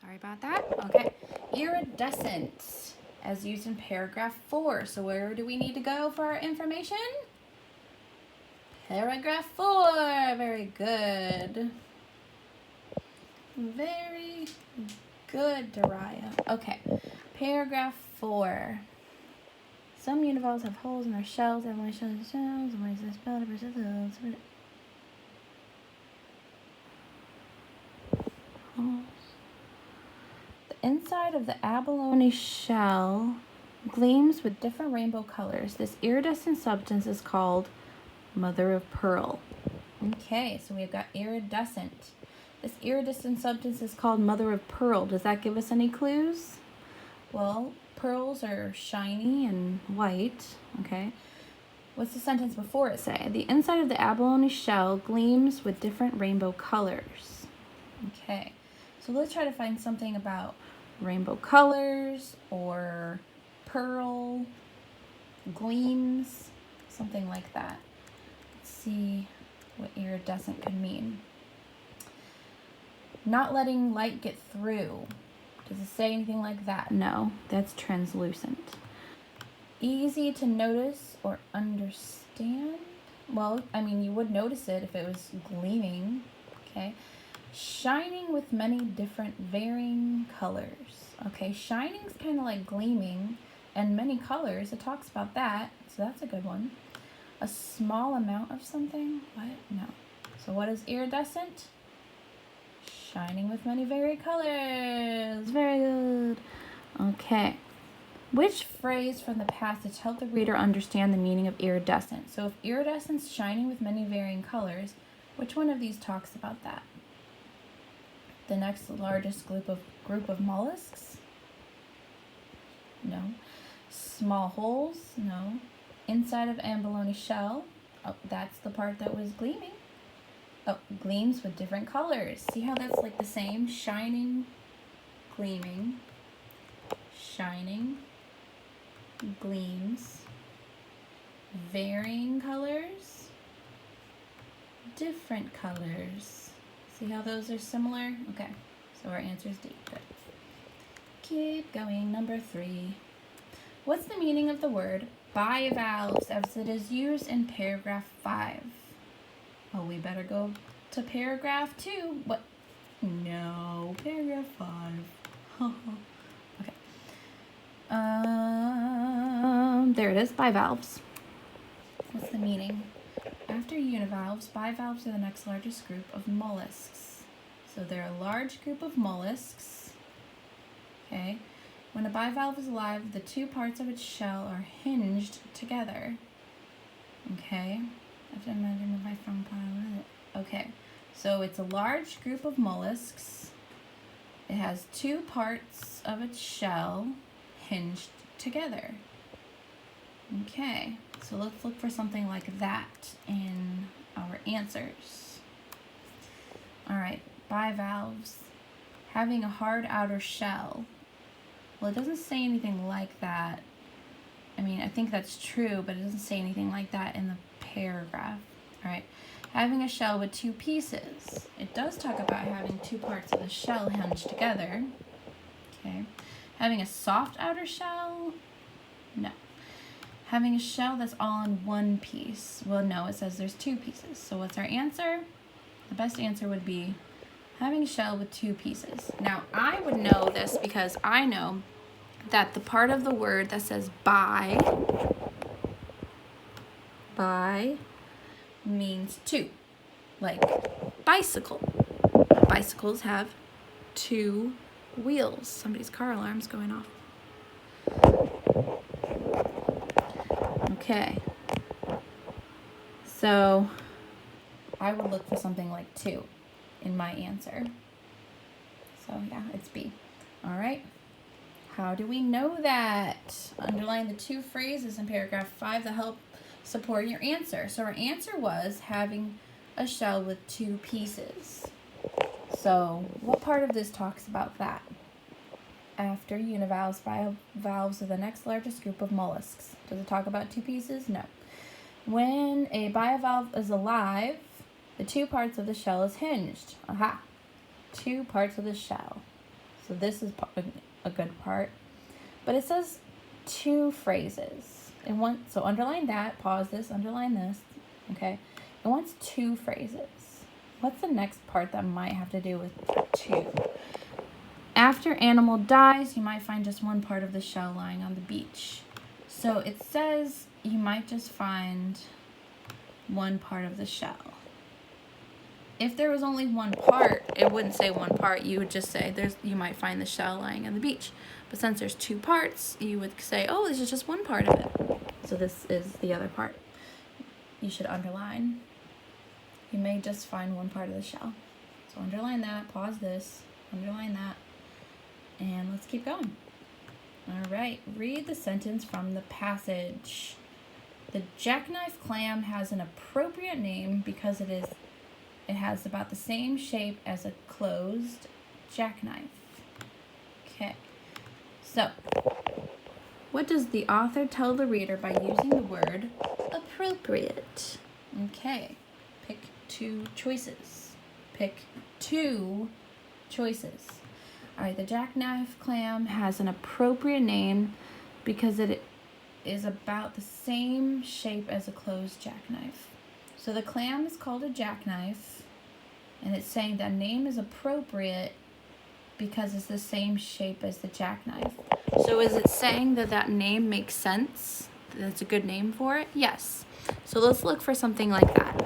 Sorry about that. Okay. Iridescent, as used in paragraph 4. So where do we need to go for our information? Paragraph 4. Very good. Very good, Daria. Okay. Paragraph 4. Some univalves have holes in their shells. Everyone shows the shells. What is this spelled? The inside of the abalone shell gleams with different rainbow colors. This iridescent substance is called mother of pearl. Okay, so we've got iridescent. This iridescent substance is called mother of pearl. Does that give us any clues? Well, pearls are shiny and white, okay? What's the sentence before it say? The inside of the abalone shell gleams with different rainbow colors. Okay, so let's try to find something about rainbow colors or pearl, gleams, something like that. Let's see what iridescent could mean. Not letting light get through. Does it say anything like that? No, that's translucent. Easy to notice or understand? Well, I mean, you would notice it if it was gleaming, okay? Shining with many different varying colors. Okay, shining's kind of like gleaming, and many colors, it talks about that, so that's a good one. A small amount of something? What? No. So what is iridescent? Shining with many varied colors. Very good. Okay. Which phrase from the passage helped the reader understand the meaning of iridescent? So if iridescent's shining with many varying colors, which one of these talks about that? The next largest group of mollusks? No. Small holes? No. Inside of abalone shell? Oh, that's the part that was gleaming. Oh, gleams with different colors. See how that's like the same? Shining, gleaming, shining, gleams, varying colors, different colors. See how those are similar? Okay, so our answer is D. Good. Keep going. Number 3. What's the meaning of the word bivalves as it is used in paragraph 5? Oh, we better go to paragraph 2. What? No, paragraph 5. Okay. There it is, bivalves. What's the meaning? After univalves, bivalves are the next largest group of mollusks. So they're a large group of mollusks. Okay. When a bivalve is alive, the two parts of its shell are hinged together. Okay. I have to imagine if I found pilot. Okay, so it's a large group of mollusks. It has two parts of its shell hinged together. Okay, so let's look for something like that in our answers. All right, bivalves. Having a hard outer shell. Well, it doesn't say anything like that. I mean, I think that's true, but it doesn't say anything like that in the paragraph. All right, having a shell with two pieces. It does talk about having two parts of the shell hinged together. Okay, having a soft outer shell. No. Having a shell that's all in one piece. Well, no, it says there's two pieces. So what's our answer? The best answer would be having a shell with two pieces. Now, I would know this because I know that the part of the word that says bi means two, like bicycle. Bicycles have two wheels. Somebody's car alarm's going off. Okay, so I would look for something like two in my answer. So yeah, it's B. All right. How do we know that? Underline the two phrases in paragraph 5 that help support your answer. So our answer was having a shell with two pieces. So what part of this talks about that? After univalves, bivalves are the next largest group of mollusks. Does it talk about two pieces? No. When a bivalve is alive, the two parts of the shell is hinged. Aha. Two parts of the shell. So this is a good part. But it says 2 phrases. So underline that, pause this, underline this, okay? It wants 2 phrases. What's the next part that might have to do with 2? After animal dies, you might find just one part of the shell lying on the beach. So it says you might just find one part of the shell. If there was only one part, it wouldn't say one part. You would just say you might find the shell lying on the beach. But since there's 2 parts, you would say, oh, this is just one part of it. So this is the other part. You should underline. You may just find one part of the shell. So underline that, pause this, underline that, and let's keep going. All right, read the sentence from the passage. The jackknife clam has an appropriate name because it has about the same shape as a closed jackknife. Okay, so what does the author tell the reader by using the word appropriate? Okay, pick 2 choices. Pick 2 choices. All right, the jackknife clam has an appropriate name because it is about the same shape as a closed jackknife. So the clam is called a jackknife, and it's saying that name is appropriate because it's the same shape as the jackknife. So is it saying that name makes sense? That's a good name for it? Yes. So let's look for something like that.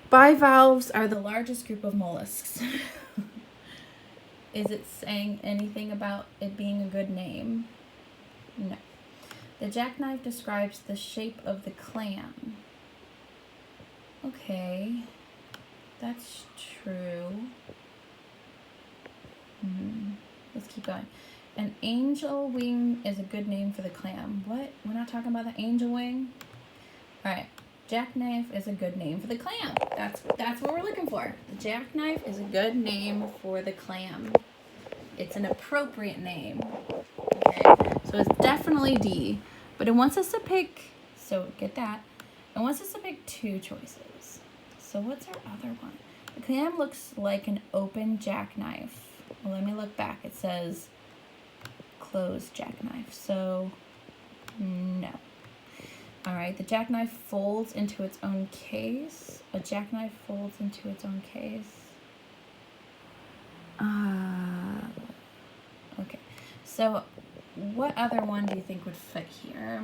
Bivalves are the largest group of mollusks. Is it saying anything about it being a good name? No. The jackknife describes the shape of the clam. Okay, that's true. Let's keep going. An angel wing is a good name for the clam. What? We're not talking about the angel wing? All right. Jackknife is a good name for the clam. That's what we're looking for. The jackknife is a good name for the clam. It's an appropriate name. Okay, so it's definitely D. But it wants us to pick, so get that. It wants us to pick 2 choices. So what's our other one? The clam looks like an open jackknife. Well, let me look back. It says closed jackknife. So no. All right, the jackknife folds into its own case. A jackknife folds into its own case. Okay, so what other one do you think would fit here?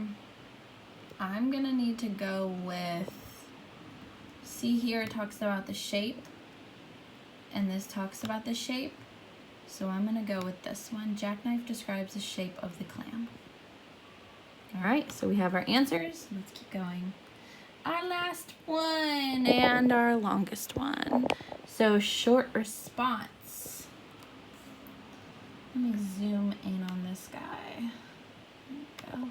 I'm gonna need to go with, see here it talks about the shape, and this talks about the shape. So I'm gonna go with this one. Jackknife describes the shape of the clam. All right, so we have our answers. Let's keep going. Our last one and our longest one. So short response. Let me zoom in on this guy. There we go.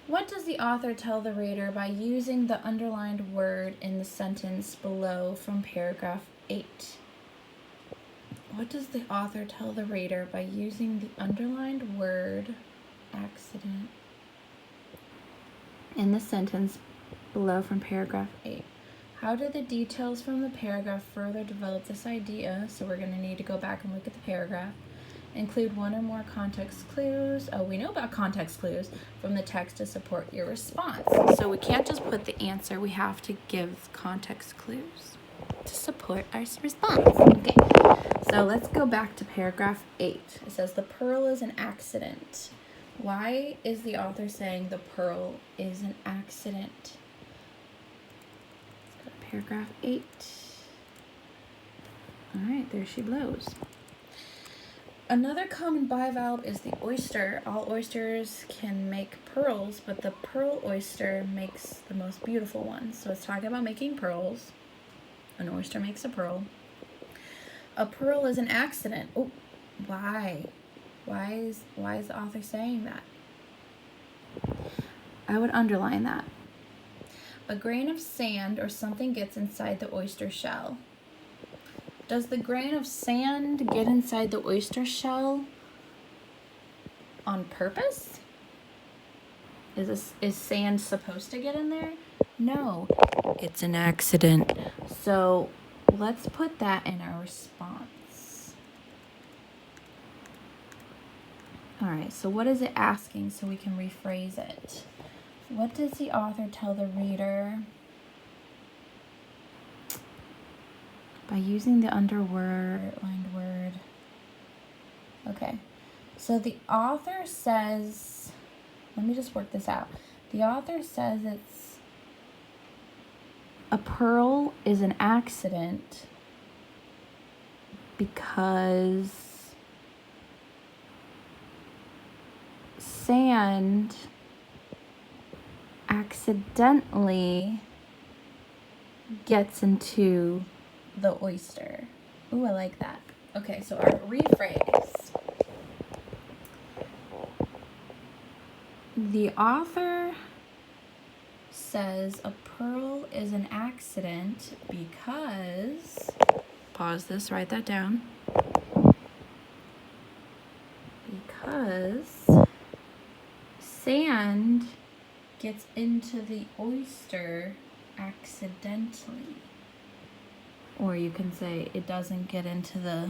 What does the author tell the reader by using the underlined word in the sentence below from paragraph 8? What does the author tell the reader by using the underlined word accident in the sentence below from paragraph 8? How do the details from the paragraph further develop this idea? So we're going to need to go back and look at the paragraph. Include 1 or more context clues. Oh, we know about context clues from the text to support your response. So we can't just put the answer. We have to give context clues to support our response. Okay, so let's go back to paragraph 8. It says the pearl is an accident. Why is the author saying the pearl is an accident? Let's go to paragraph 8. All right, there she blows. Another common bivalve is the oyster. All oysters can make pearls, but the pearl oyster makes the most beautiful ones. So it's talking about making pearls. An oyster makes a pearl. A pearl is an accident. Oh, why? Why is the author saying that? I would underline that. A grain of sand or something gets inside the oyster shell. Does the grain of sand get inside the oyster shell on purpose? Is sand supposed to get in there? No, it's an accident. So let's put that in our response. right, so what is it asking so we can rephrase it? What does the author tell the reader? By using the underlined word. Okay, so the author says, let me just work this out. The author says it's a pearl is an accident because sand accidentally gets into the oyster. Ooh, I like that. Okay, so our rephrase. The author says a pearl is an accident because, pause this, write that down. Because sand gets into the oyster accidentally. Or you can say it doesn't get into the,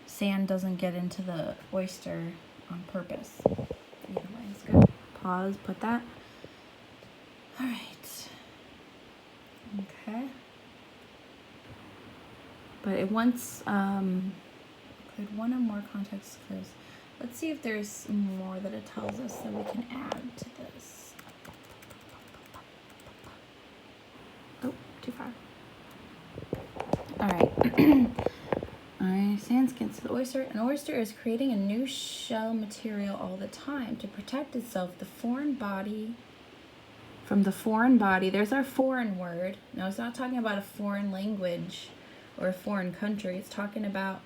sand doesn't get into the oyster on purpose. Either way is good. Pause, put that. All right. Okay. But it wants, could one or more context clues. Let's see if there's more that it tells us that we can add to this. Oh, too far. All right. All right, sand gets to the oyster. An oyster is creating a new shell material all the time to protect itself from the foreign body. There's our foreign word. No, it's not talking about a foreign language or a foreign country. It's talking about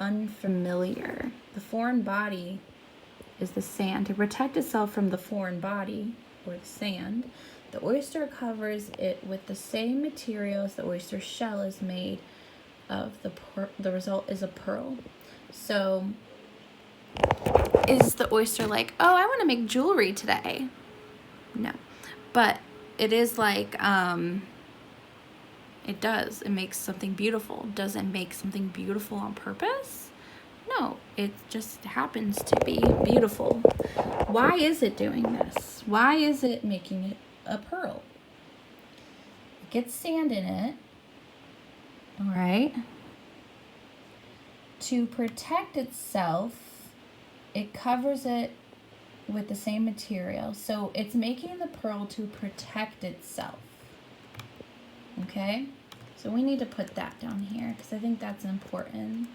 unfamiliar. The foreign body is the sand. To protect itself from the foreign body, or the sand, the oyster covers it with the same materials the oyster shell is made of. The result is a pearl. So is the oyster like, oh, I want to make jewelry today? No. But it is like, it does. It makes something beautiful. Does it make something beautiful on purpose? No, it just happens to be beautiful. Why is it doing this? Why is it making it a pearl? It gets sand in it, all right? To protect itself, it covers it with the same material. So it's making the pearl to protect itself. Okay? So we need to put that down here because I think that's important.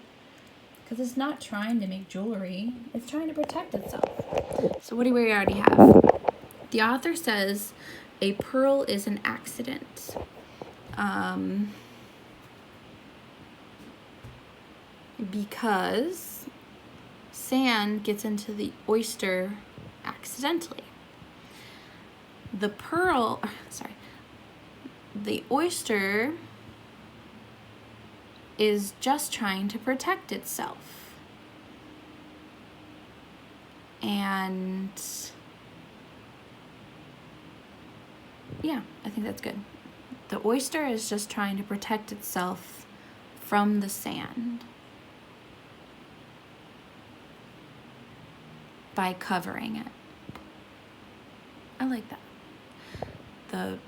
Because it's not trying to make jewelry. It's trying to protect itself. So what do we already have? The author says a pearl is an accident. Because sand gets into the oyster accidentally. The oyster is just trying to protect itself. And yeah, I think that's good. The oyster is just trying to protect itself from the sand by covering it. I like that. The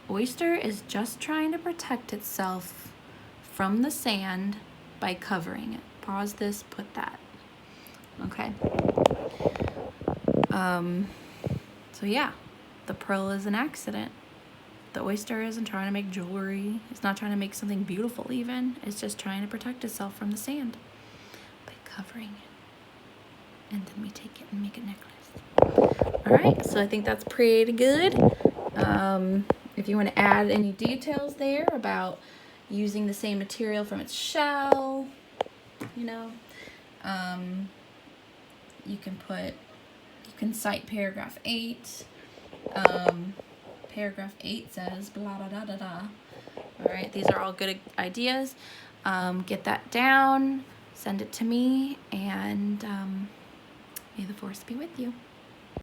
oyster is just trying to protect itself from the sand by covering it. Pause this, put that. Okay. So yeah, the pearl is an accident. The oyster isn't trying to make jewelry. It's not trying to make something beautiful even. It's just trying to protect itself from the sand by covering it. And then we take it and make a necklace. All right, so I think that's pretty good. If you want to add any details there about using the same material from its shell, you know, you can cite paragraph 8. Paragraph 8 says blah, da, da, da, da. All right, these are all good ideas. Get that down, send it to me, and may the force be with you.